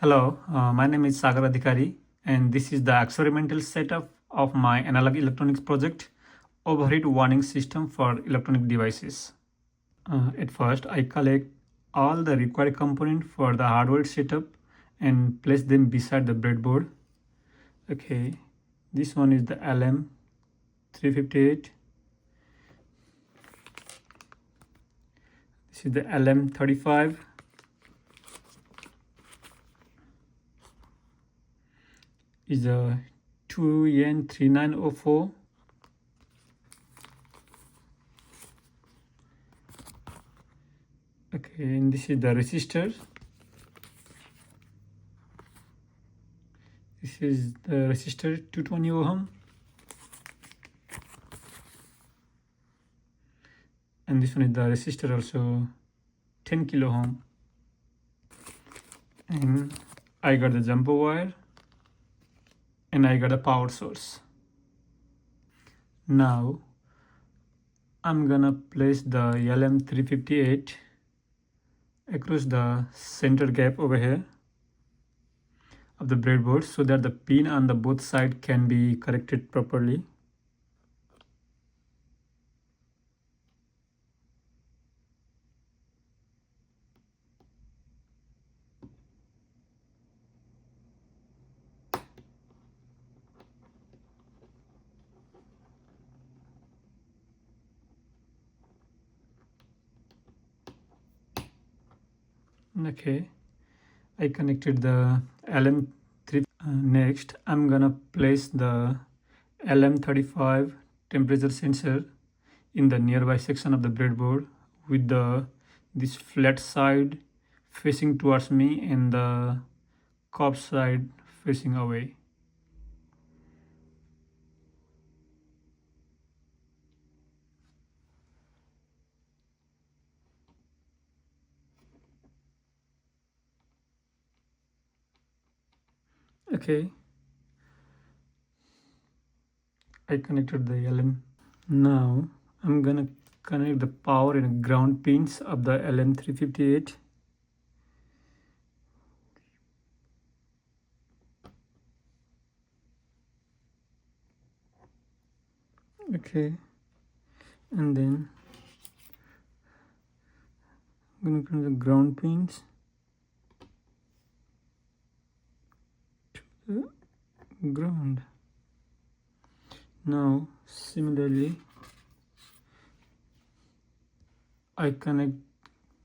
Hello, my name is Sagar Adhikari, and this is the experimental setup of my analog electronics project, Overheat warning system for electronic devices. At first, I collect all the required components for the hardware setup and place them beside the breadboard. Okay, this one is the LM358. This is the LM35. Is a 2N3904. Okay, and this is the resistor. This is the resistor 220 ohm. And this one is the resistor also 10 kilo ohm. And I got the jumper wire. And I got a power source. Now I'm gonna place the LM358 across the center gap over here of the breadboard so that the pin on the both side can be corrected properly. Okay, I connected the LM3. Next, I'm gonna place the LM35 temperature sensor in the nearby section of the breadboard with this flat side facing towards me and the curved side facing away. Okay, I connected the LM. Now I'm gonna connect the power and ground pins of the LM358. Okay, and then I'm gonna connect the ground pins to the ground. Now similarly I connect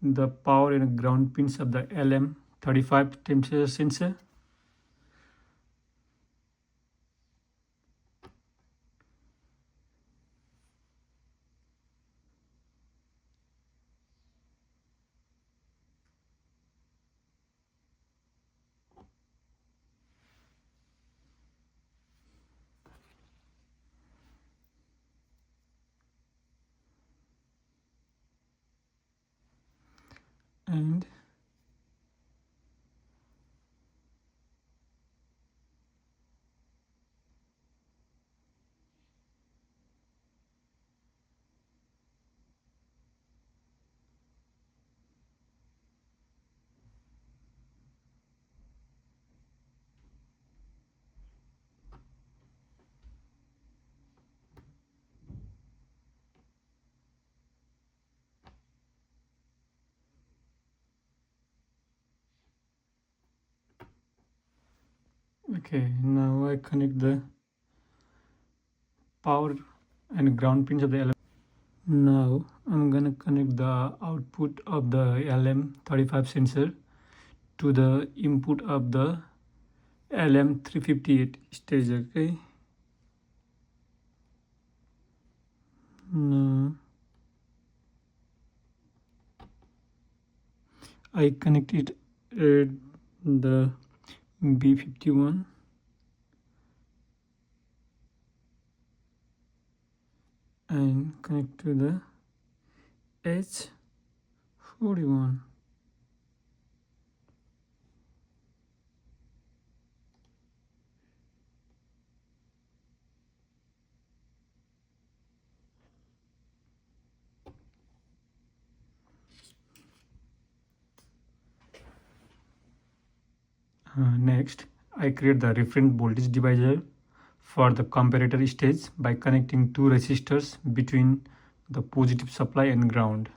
the power and ground pins of the LM35 temperature sensor. And okay, now I connect the power and ground pins of the LM. Now I'm gonna connect the output of the LM35 sensor to the input of the LM358 stage. Okay, now I connected the B51 and connect to the H41. Next, I create the reference voltage divisor for the comparator stage by connecting two resistors between the positive supply and ground.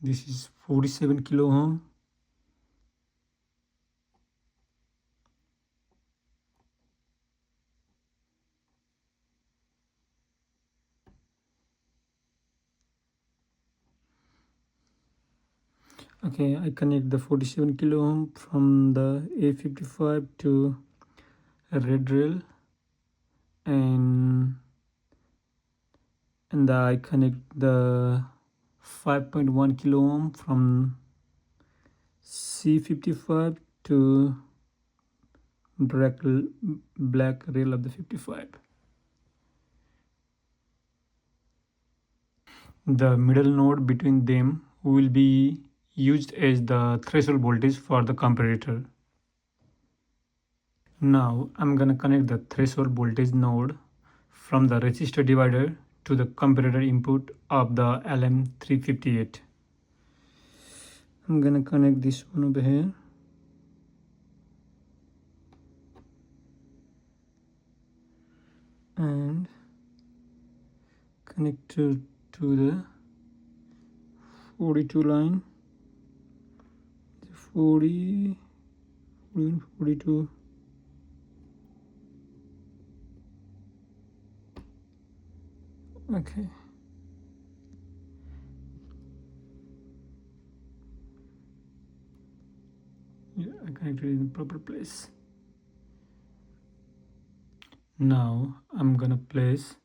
This is 47 kilo ohm. Okay, I connect the 47 kilo ohm from the A55 to a red rail, and I connect the 5.1 kilo ohm from C55 to black rail of the 55. The middle node between them will be used as the threshold voltage for the comparator. Now I'm gonna connect the threshold voltage node from the resistor divider to the comparator input of the LM358. I'm gonna connect this one over here. And connect to the 42 line, 40, 42. Okay. Yeah, I connected in the proper place. Now I'm gonna place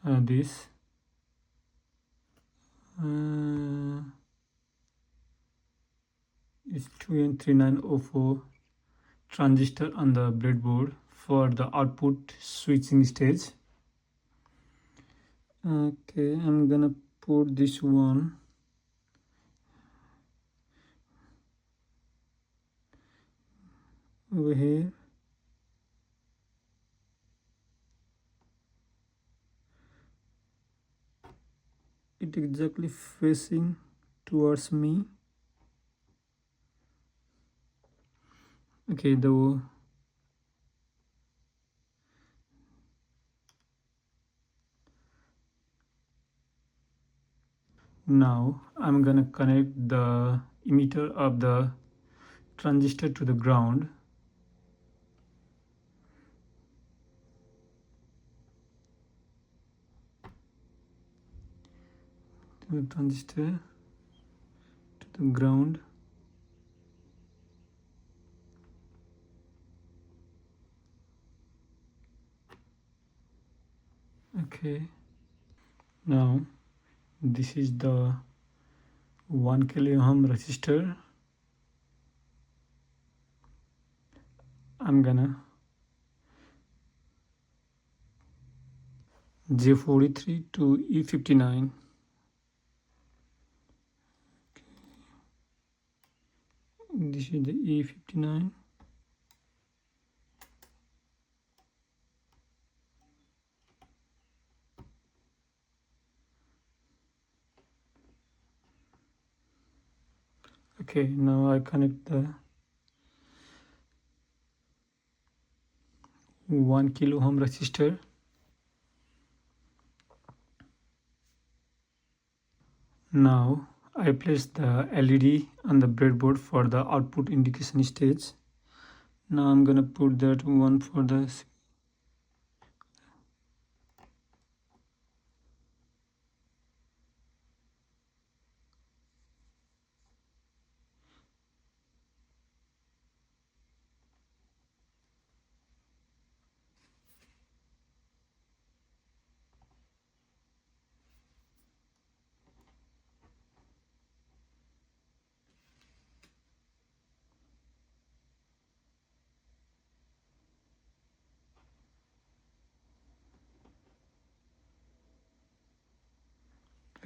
this is 2N3904 transistor on the breadboard for the output switching stage. Okay, I'm gonna put this one over here. It exactly facing towards me. Okay, now I'm gonna connect the emitter of the transistor to the ground. To the transistor to the ground. Okay. Now this is the 1 kilo ohm resistor. I'm gonna J43 to E59. This is the E59. Okay, now I connect the 1 kilo ohm resistor. Now I place the LED on the breadboard for the output indication stage. Now I'm gonna put that one for the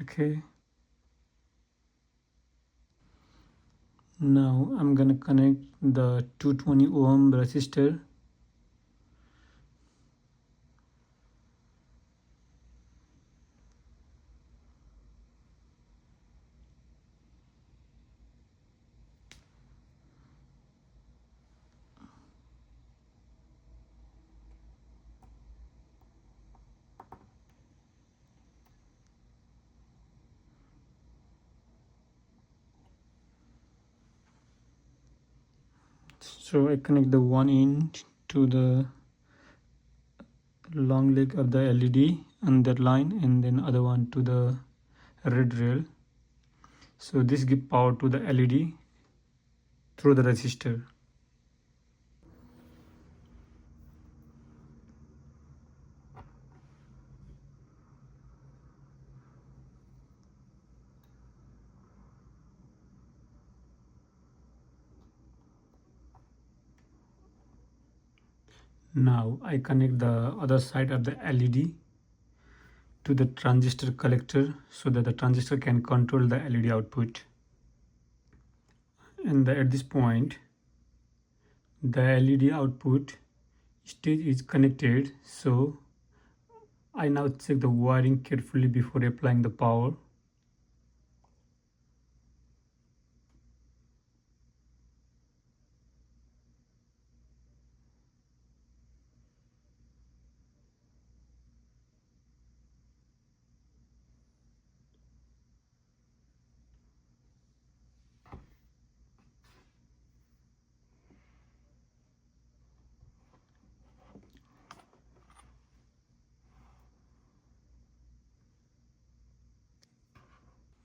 Okay, now I'm gonna connect the 220 ohm resistor. So I connect the one end to the long leg of the LED on that line, and then other one to the red rail. So this gives power to the LED through the resistor. Now I connect the other side of the LED to the transistor collector so that the transistor can control the LED output. And at this point, the LED output stage is connected. So I now check the wiring carefully before applying the power.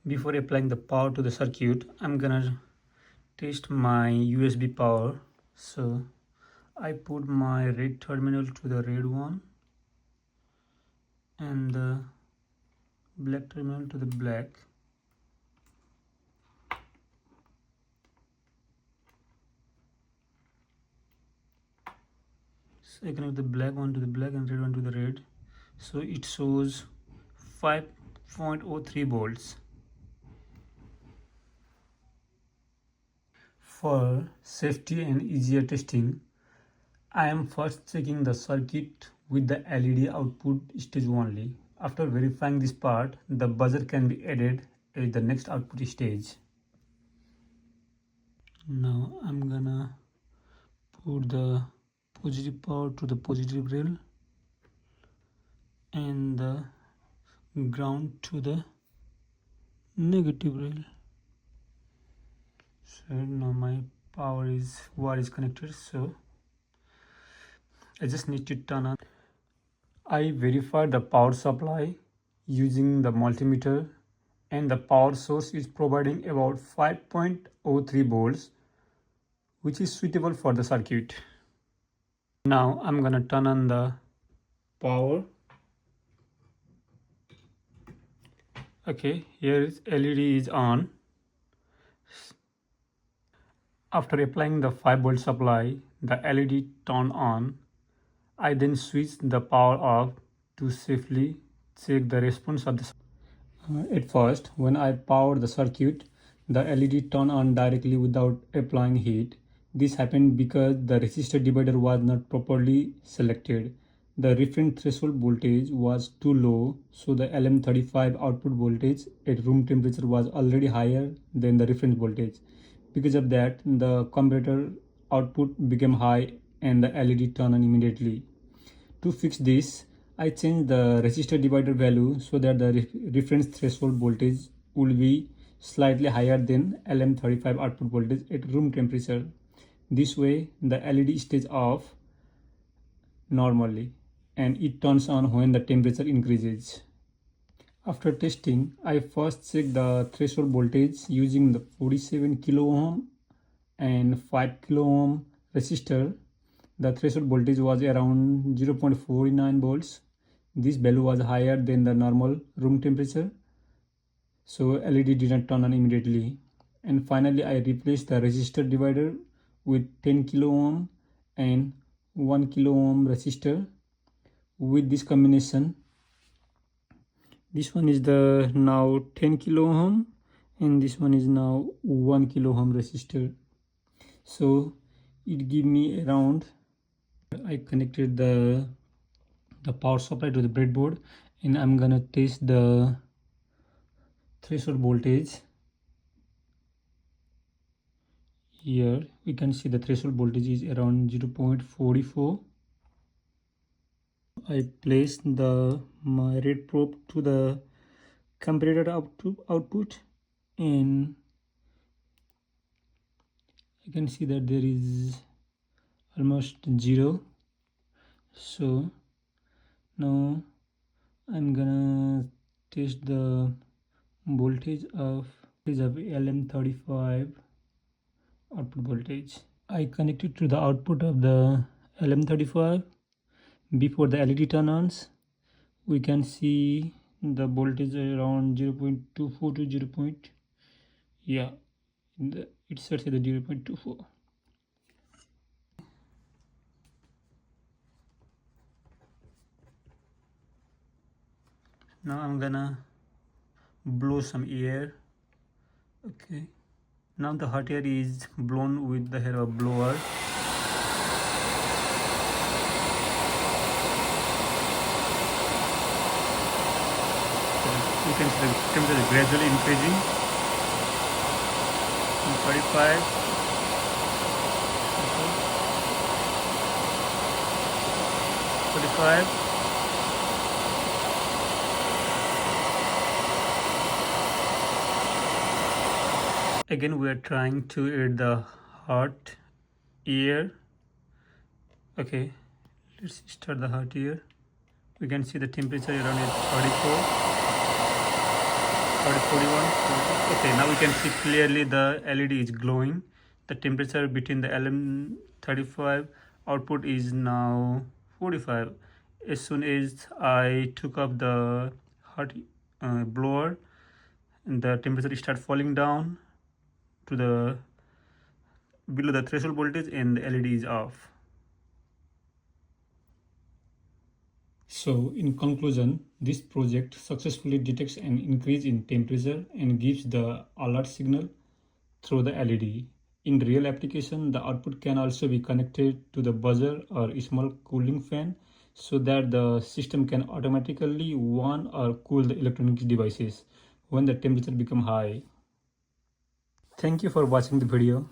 Before applying the power to the circuit, I'm gonna test my USB power. So I put my red terminal to the red one and the black terminal to the black. So I connect the black one to the black and red one to the red. So it shows 5.03 volts. For safety and easier testing, I am first checking the circuit with the LED output stage only. After verifying this part, the buzzer can be added as the next output stage. Now I'm gonna put the positive power to the positive rail and the ground to the negative rail. So now my wire is connected, so I just need to turn on. I verified the power supply using the multimeter, and the power source is providing about 5.03 volts, which is suitable for the circuit. Now I'm gonna turn on the power. Okay, here is LED is on. After applying the 5-volt supply, the LED turned on. I then switched the power off to safely check the response of the circuit. At first, when I powered the circuit, the LED turned on directly without applying heat. This happened because the resistor divider was not properly selected. The reference threshold voltage was too low, so the LM35 output voltage at room temperature was already higher than the reference voltage. Because of that, the comparator output became high and the LED turned on immediately. To fix this, I changed the resistor divider value so that the reference threshold voltage will be slightly higher than LM35 output voltage at room temperature. This way, the LED stays off normally and it turns on when the temperature increases. After testing, I first checked the threshold voltage using the 47 kilo ohm and 5 kilo ohm resistor. The threshold voltage was around 0.49 volts. This value was higher than the normal room temperature, so LED did not turn on immediately. And finally, I replaced the resistor divider with 10 kilo ohm and 1 kilo ohm resistor. With this combination, This one is the now 10 kilo ohm, and this one is now 1 kilo ohm resistor. So it give me around, I connected the power supply to the breadboard, and I'm gonna test the threshold voltage. Here we can see the threshold voltage is around 0.44. I placed my red probe to the comparator output, and you can see that there is almost 0. So now I'm gonna test the voltage of LM35 output voltage. I connected to the output of the LM35. Before the LED turn on, we can see the voltage around 0.24 to 0. Yeah, it starts at the 0.24. Now I'm gonna blow some air. Okay, now the hot air is blown with the help of blower. You can see the temperature is gradually increasing. 45, 45. Again we are trying to add the hot air. Okay, let's start the hot air. We can see the temperature around is 44, 41. Okay, now we can see clearly the LED is glowing. The temperature between the LM35 output is now 45. As soon as I took up the hot blower, the temperature start falling down to the below the threshold voltage, and the LED is off. So in conclusion, this project successfully detects an increase in temperature and gives the alert signal through the LED. In real application, the output can also be connected to the buzzer or a small cooling fan so that the system can automatically warm or cool the electronic devices when the temperature becomes high. Thank you for watching the video.